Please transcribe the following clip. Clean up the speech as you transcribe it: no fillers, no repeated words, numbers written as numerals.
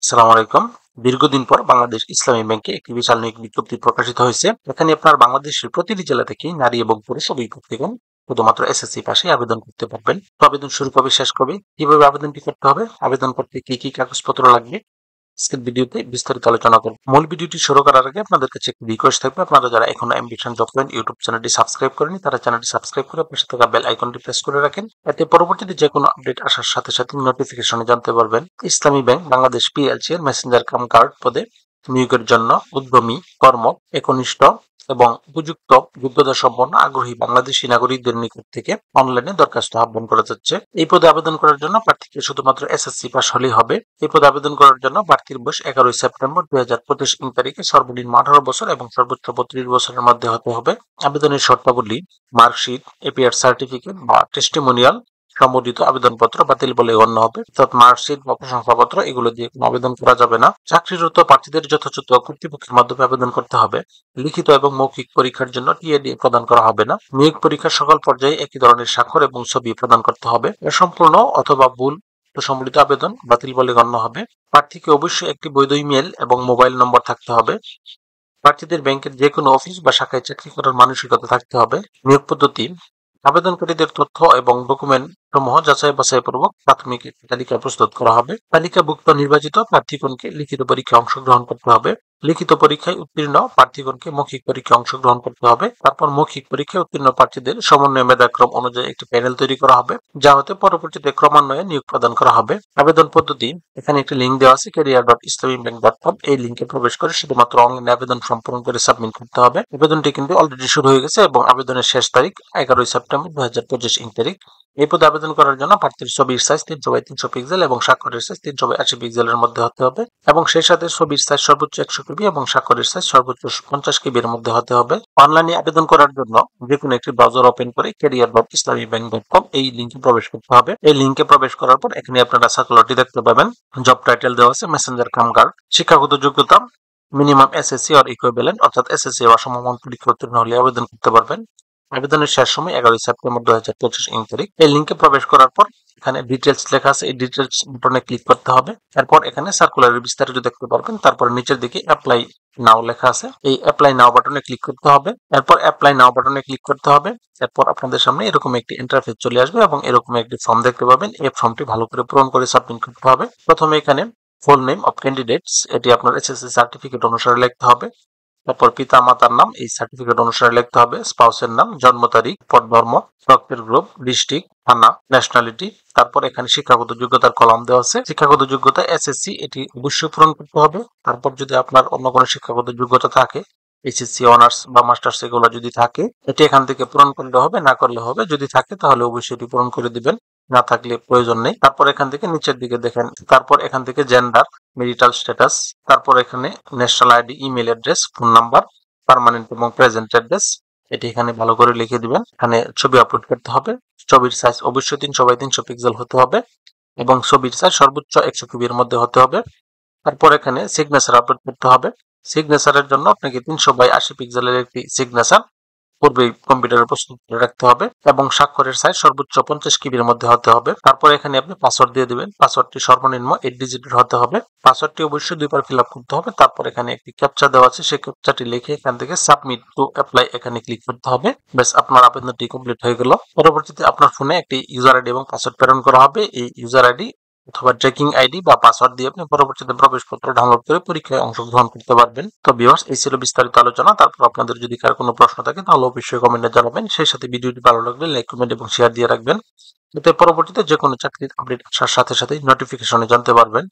আসসালামু আলাইকুম। দীর্ঘদিন পর বাংলাদেশ ইসলামী ব্যাংকে একটি বিশাল নিয়োগ বিজ্ঞপ্তি প্রকাশিত হয়েছে। এখানে আপনার বাংলাদেশের প্রতিটি জেলা থেকে নারী এবং পুরুষ উভয় প্রার্থীগণ শুধুমাত্র এসএসসি পাশে আবেদন করতে পারবেন। তো আবেদন শুরু কবে শেষ কবে, কিভাবে আবেদনটি করতে হবে, আবেদন করতে কি কি কাগজপত্র লাগবে, আজকের ভিডিওতে বিস্তারিত আলোচনা করব। মূল ভিডিওটি শুরু করার আগে আপনাদের কাছে একটি রিকোয়েস্ট থাকবে, আপনারা যারা এখনো অ্যাম্বিশন জব পয়েন্ট ইউটিউব চ্যানেলটি সাবস্ক্রাইব করেনি তারা চ্যানেলটি সাবস্ক্রাইব করে পাশে থাকা বেল আইকনটি প্রেস করে রাখেন। এতে পরবর্তীতে যে কোনো আপডেট আসার সাথে সাথে নোটিফিকেশনে জানতে পারবেন। ইসলামী ব্যাংক বাংলাদেশ পিএলসি এর মেসেঞ্জার কাম গার্ড পদে নিয়োগের জন্য উদ্যমী, কর্মঠ, একনিষ্ঠ এবং উপযুক্ত যোগ্যতা সম্পন্ন আগ্রহী বাংলাদেশী নাগরিকদের নিকট থেকে অনলাইনে দরখাস্ত আহ্বান করা যাচ্ছে। এই পদে আবেদন করার জন্য প্রার্থীকে শুধুমাত্র এসএসসি পাস হলেই হবে। এই পদে আবেদন করার জন্য প্রার্থীর বয়স 11 সেপ্টেম্বর 2025 তারিখে সর্বনিম্ন 18 বছর এবং সর্বোচ্চ 32 বছরের মধ্যে হতে হবে। আবেদনের শর্তাবলী: মার্কশিট, এপিআর সার্টিফিকেট বা টেস্টিমোনিয়াল সম্বলিত আবেদনপত্র বাতিল বলে গণ্য হবে, অর্থাৎ মার্কশিট বা প্রশংসাপত্র এগুলো দিয়ে কোনো আবেদন করা যাবে না। চাকরিরত প্রার্থীদের যথাযথ কর্তৃপক্ষের মাধ্যমে আবেদন করতে হবে। লিখিত এবং মৌখিক পরীক্ষার জন্য টিএডি প্রদান করা হবে না। নিয়োগ পরীক্ষার সকল পর্যায়ে একই ধরনের স্বাক্ষর এবং ছবি প্রদান করতে হবে। সম্পূর্ণ অথবা ভুল সম্বলিত আবেদন বাতিল বলে গণ্য হবে। প্রার্থীকে অবশ্যই একটি বৈধ ইমেল এবং মোবাইল নম্বর থাকতে হবে। প্রার্থীদের ব্যাংকের যে কোনো অফিস বা শাখায় চাকরি করার মানসিকতা থাকতে হবে। নিয়োগ পদ্ধতি: আবেদনকারীদের তথ্য এবং ডকুমেন্ট সমূহ যাচাই বাছাই পূর্বক প্রাথমিক একটি তালিকা প্রস্তুত করা হবে। তালিকাভুক্ত নির্বাচিত প্রার্থীগণকে লিখিত পরীক্ষায় অংশগ্রহণ করতে হবে। লিখিত পরীক্ষায় উত্তীর্ণ প্রার্থীগণকে মৌখিক পরীক্ষায় অংশগ্রহণ করতে হবে। তারপর মৌখিক পরীক্ষায় উত্তীর্ণ প্রার্থীদের সমন্বয় মেধাক্রম অনুযায়ী একটি প্যানেল তৈরি করা হবে, যা হতে পরবর্তীতে ক্রমান্বয়ে নিয়োগ প্রদান করা হবে। আবেদন পদ্ধতি: এখানে একটি লিঙ্ক দেওয়া আছে, career.islamibank.com। এই লিঙ্কে প্রবেশ করে শুধুমাত্র অনলাইনে আবেদন সম্পূর্ণ করে সাবমিট করতে হবে। আবেদনটি কিন্তু অলরেডি শুরু হয়ে গেছে এবং আবেদনের শেষ তারিখ 11 সেপ্টেম্বর 2025 তারিখ। এই পদে আবেদন করার জন্য প্রার্থীর ছবির সাইজ 300x300 পিক্সেল এবং স্বাক্ষরের সাইজ 380 পিক্সেলের মধ্যে হতে হবে এবং সেই সাথে ছবির সাইজ সর্বোচ্চ 100 কেবি এবং স্বাক্ষরের সাইজ সর্বোচ্চ 50 কেবির মধ্যে হতে হবে। অনলাইনে আবেদন করার জন্য যে কোনো একটি ব্রাউজার ওপেন করে career.islamibank.com এই লিঙ্কে প্রবেশ করতে হবে। এই লিঙ্কে প্রবেশ করার পর এখানে আপনারা সার্কুলারটি দেখতে পাবেন। জব টাইটেল দেওয়া আছে মেসেঞ্জার কাম গার্ড। শিক্ষাগত যোগ্যতা: মিনিমাম এসএসসি অর ইকুইভ্যালেন্ট, অর্থাৎ এসএসসি বা সমমান পরীক্ষা উত্তীর্ণ হলে আবেদন করতে পারবেন। আবেদনের শেষ সময় 11 সেপ্টেম্বর 2025 তারিখ। এই লিঙ্কে প্রবেশ করার পর এখানে ডিটেলস লেখা আছে, এই ডিটেলস বাটনে ক্লিক করতে হবে। এরপর এখানে সার্কুলারের বিস্তারিত দেখতে পারবেন। তারপর নিচের দিকে অ্যাপ্লাই নাও লেখা আছে, এই অ্যাপ্লাই নাও বাটনে ক্লিক করতে হবে। এরপর অ্যাপ্লাই নাও বাটনে ক্লিক করতে হবে। এরপর আপনাদের সামনে এরকম একটি ইন্টারফেস চলে আসবে এবং এরকম একটি ফর্ম দেখতে পাবেন। এই ফর্মটি ভালো করে পূরণ করে সাবমিট করতে হবে। প্রথমে এখানে ফুল নেম অফ ক্যান্ডিডেটস, এটি আপনার এসএসসি সার্টিফিকেট অনুসারে লিখতে হবে। তারপর পিতা মাতার নাম এই সার্টিফিকেট অনুসারে লিখতে হবে। স্পাউসের নাম, জন্ম তারিখ, পদ ধর্ম, রক্তের গ্রুপ, ডিস্ট্রিক্ট, থানা, ন্যাশনালিটি। তারপর এখানে শিক্ষাগত যোগ্যতার কলাম দেওয়া আছে। শিক্ষাগত যোগ্যতা এসএসসি, এটি অবশ্যই পূরণ করতে হবে। তারপর যদি আপনার অন্য কোনো শিক্ষাগত যোগ্যতা থাকে, এইচএসসি অনার্স বা মাস্টার্স এগুলো যদি থাকে, এটি এখান থেকে পূরণ করলে হবে, না করলে হবে। যদি থাকে তাহলে অবশ্যই এটি পূরণ করে দিবেন, না থাকলে প্রয়োজন নেই। তারপর এখান থেকে নিচের দিকে দেখেন, তারপর এখান থেকে জেন্ডার, মেরিটাল স্ট্যাটাস, তারপর এখানে national ID, email address, phone number, permanent এবং প্রেজেন্ট অ্যাড্রেস এটি এখানে ভালো করে লিখে দিবেন। এখানে ছবি আপলোড করতে হবে। ছবির সাইজ অবশ্যই 300x300 পিক্সেল হতে হবে এবং ছবির সাইজ সর্বোচ্চ 100 কেবির মধ্যে হতে হবে। তারপর এখানে সিগনেচার আপলোড করতে হবে। সিগনেচারের জন্য আপনাকে 300x80 পিক্সেলের একটি সিগনেচার পূর্বেই কম্পিউটারে প্রস্তুত করে রাখতে হবে এবং স্বাক্ষরের সাইজ সর্বোচ্চ 50 কেবির মধ্যে হতে হবে। তারপর এখানে আপনি পাসওয়ার্ড দিয়ে দিবেন। পাসওয়ার্ডটি সর্বনিম্ন 8 ডিজিটের হতে হবে। পাসওয়ার্ডটি অবশ্যই 2 বার ফিল আপ করতে হবে। তারপর এখানে একটি ক্যাপচা দেওয়া আছে, সেই ক্যাপচাটি লিখে এখান থেকে সাবমিট টু অ্যাপ্লাই এখানে ক্লিক করতে হবে। ব্যাস, আপনার আবেদনটি কমপ্লিট হয়ে গেল। পরবর্তীতে আপনার ফোনে একটি ইউজার আইডি এবং পাসওয়ার্ড প্রেরণ করা হবে। এই ইউজার আইডি অথবা ট্র্যাকিং আইডি বা পাসওয়ার্ড দিয়ে আপনি পরবর্তীতে প্রবেশপত্র ডাউনলোড করে পরীক্ষায় অংশগ্রহণ করতে পারবেন। তো ভিউয়ার্স, এই ছিল বিস্তারিত আলোচনা। তারপর আপনাদের যদি কার কোনো প্রশ্ন থাকে তাহলে অবশ্যই কমেন্টে জানাবেন। সেই সাথে ভিডিওটি ভালো লাগলে লাইক, কমেন্ট এবং শেয়ার দিয়ে রাখবেন, এতে পরবর্তীতে যে কোনো চাকরির আপডেট আসার সাথে সাথে নোটিফিকেশনে জানতে পারবেন।